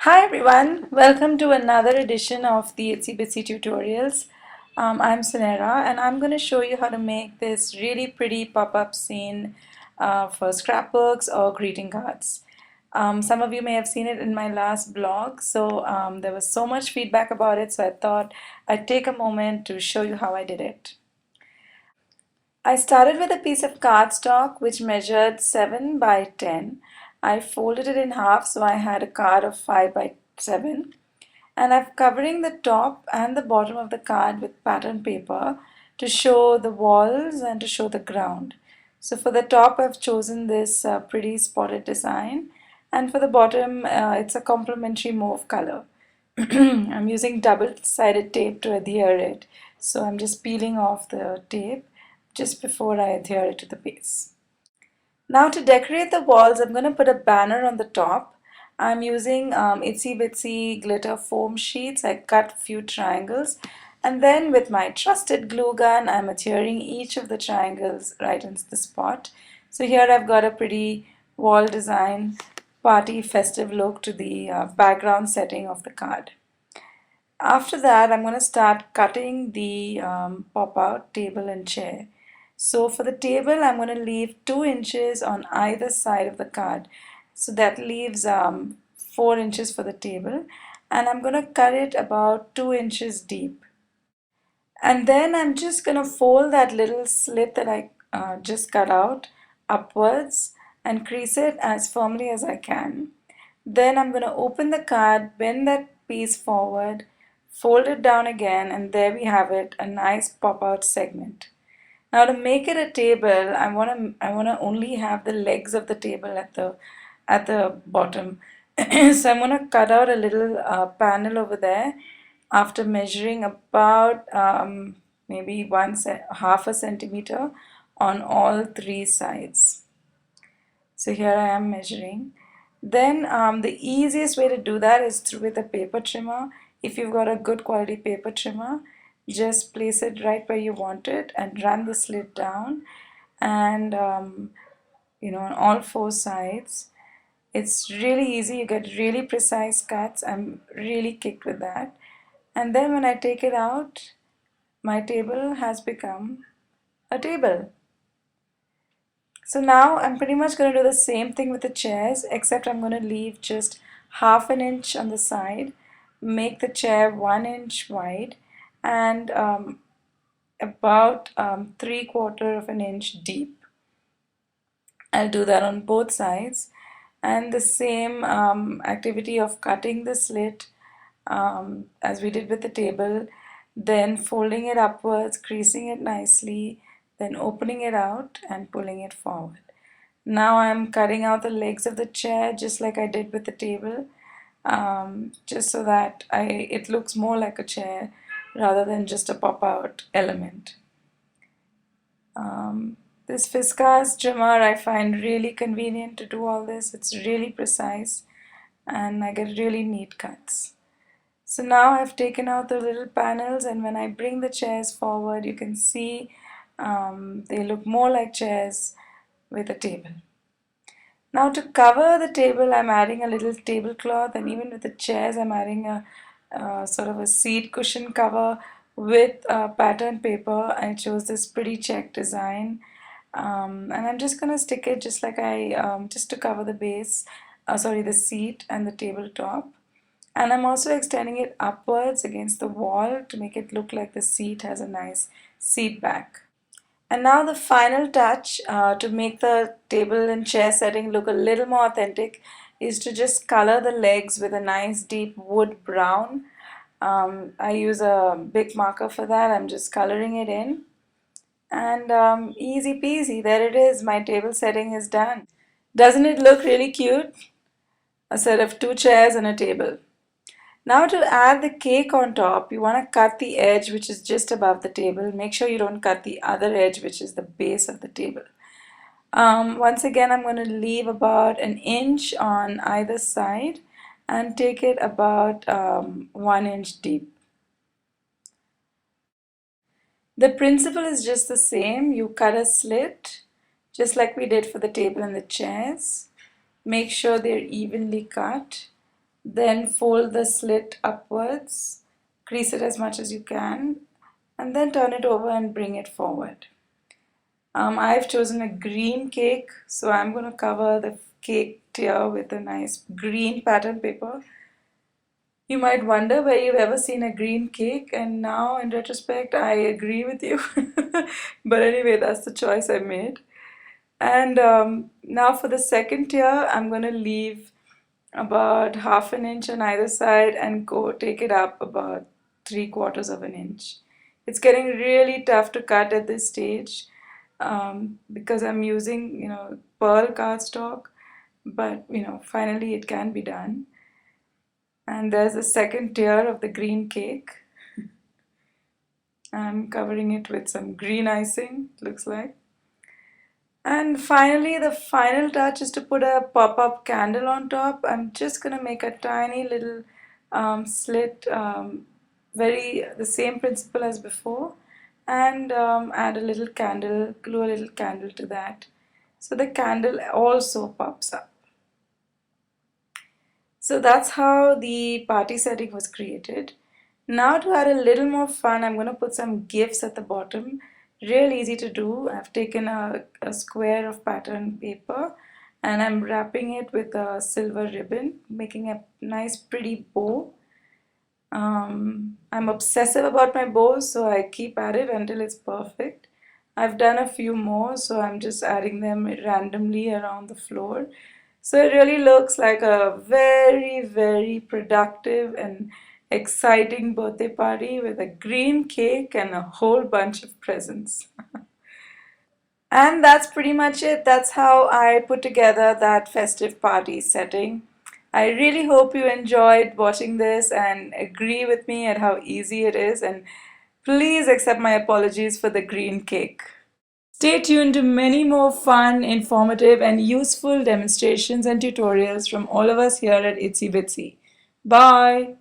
Hi everyone, welcome to another edition of the Itsy Bitsy tutorials. I'm Sunera and I'm going to show you how to make this really pretty pop-up scene for scrapbooks or greeting cards. Some of you may have seen it in my last blog, so there was so much feedback about it, so I thought I'd take a moment to show you how I did it. I started with a piece of cardstock which measured 7 by 10. I folded it in half so I had a card of 5 by 7, and I'm covering the top and the bottom of the card with pattern paper to show the walls and to show the ground. So for the top I've chosen this pretty spotted design, and for the bottom it's a complementary mauve color. I'm using double-sided tape to adhere it, so I'm just peeling off the tape just before I adhere it to the base. Now to decorate the walls, I'm going to put a banner on the top. I'm using Itsy Bitsy glitter foam sheets. I cut a few triangles, and then with my trusted glue gun, I'm adhering each of the triangles right into the spot. So here I've got a pretty wall design, party festive look to the background setting of the card. After that, I'm going to start cutting the pop-out table and chair. So for the table, I'm going to leave 2 inches on either side of the card. So that leaves 4 inches for the table. And I'm going to cut it about 2 inches deep. And then I'm just going to fold that little slit that I just cut out upwards and crease it as firmly as I can. Then I'm going to open the card, bend that piece forward, fold it down again, and there we have it, a nice pop-out segment. Now to make it a table, I want to only have the legs of the table at the bottom. So I'm going to cut out a little panel over there after measuring about maybe half a centimeter on all 3 sides. So here I am measuring. Then the easiest way to do that is through with a paper trimmer. If you've got a good quality paper trimmer, just place it right where you want it and run the slit down, and on all 4 sides. It's really easy. You get really precise cuts. I'm really kicked with that. And then when I take it out, my table has become a table. So now I'm pretty much going to do the same thing with the chairs, except I'm going to leave just half an inch on the side, make the chair 1 inch wide, and about 3/4 of an inch deep. I'll do that on both sides, and the same activity of cutting the slit as we did with the table, then folding it upwards, creasing it nicely, then opening it out and pulling it forward. Now I'm cutting out the legs of the chair just like I did with the table, just so that it looks more like a chair rather than just a pop-out element. This Fiskars trimmer I find really convenient to do all this. It's really precise and I get really neat cuts. So now I've taken out the little panels, and when I bring the chairs forward, you can see they look more like chairs with a table. Now to cover the table, I'm adding a little tablecloth, and even with the chairs, I'm adding a sort of a seat cushion cover with pattern paper. I chose this pretty check design, and I'm just gonna stick it just like just to cover the base, the seat and the tabletop. And I'm also extending it upwards against the wall to make it look like the seat has a nice seat back. And now the final touch to make the table and chair setting look a little more authentic is to just color the legs with a nice deep wood brown. I use a big marker for that. I'm just coloring it in. And easy peasy, there it is. My table setting is done. Doesn't it look really cute? A set of 2 chairs and a table. Now to add the cake on top, you want to cut the edge which is just above the table. Make sure you don't cut the other edge which is the base of the table. Once again, I'm going to leave about an inch on either side and take it about 1 inch deep. The principle is just the same. You cut a slit just like we did for the table and the chairs. Make sure they're evenly cut. Then fold the slit upwards, crease it as much as you can, and then turn it over and bring it forward. I've chosen a green cake, so I'm going to cover the cake tier with a nice green pattern paper. You might wonder where you've ever seen a green cake, and now in retrospect, I agree with you. But anyway, that's the choice I made. And now for the second tier, I'm going to leave about half an inch on either side and go take it up about 3/4 of an inch. It's getting really tough to cut at this stage because I'm using, pearl cardstock, but finally it can be done. And there's the second tier of the green cake. I'm covering it with some green icing, looks like. And finally, the final touch is to put a pop-up candle on top. I'm just gonna make a tiny little slit, the same principle as before, and add a little candle, glue a little candle to that. So the candle also pops up. So that's how the party setting was created. Now to add a little more fun, I'm going to put some gifts at the bottom. Real easy to do. I've taken a square of pattern paper and I'm wrapping it with a silver ribbon, making a nice pretty bow. I'm obsessive about my bows, so I keep at it until it's perfect. I've done a few more, so I'm just adding them randomly around the floor. So it really looks like a very, very productive and exciting birthday party with a green cake and a whole bunch of presents. And that's pretty much it. That's how I put together that festive party setting. I really hope you enjoyed watching this and agree with me at how easy it is. And please accept my apologies for the green cake. Stay tuned to many more fun, informative, and useful demonstrations and tutorials from all of us here at Itsy Bitsy. Bye!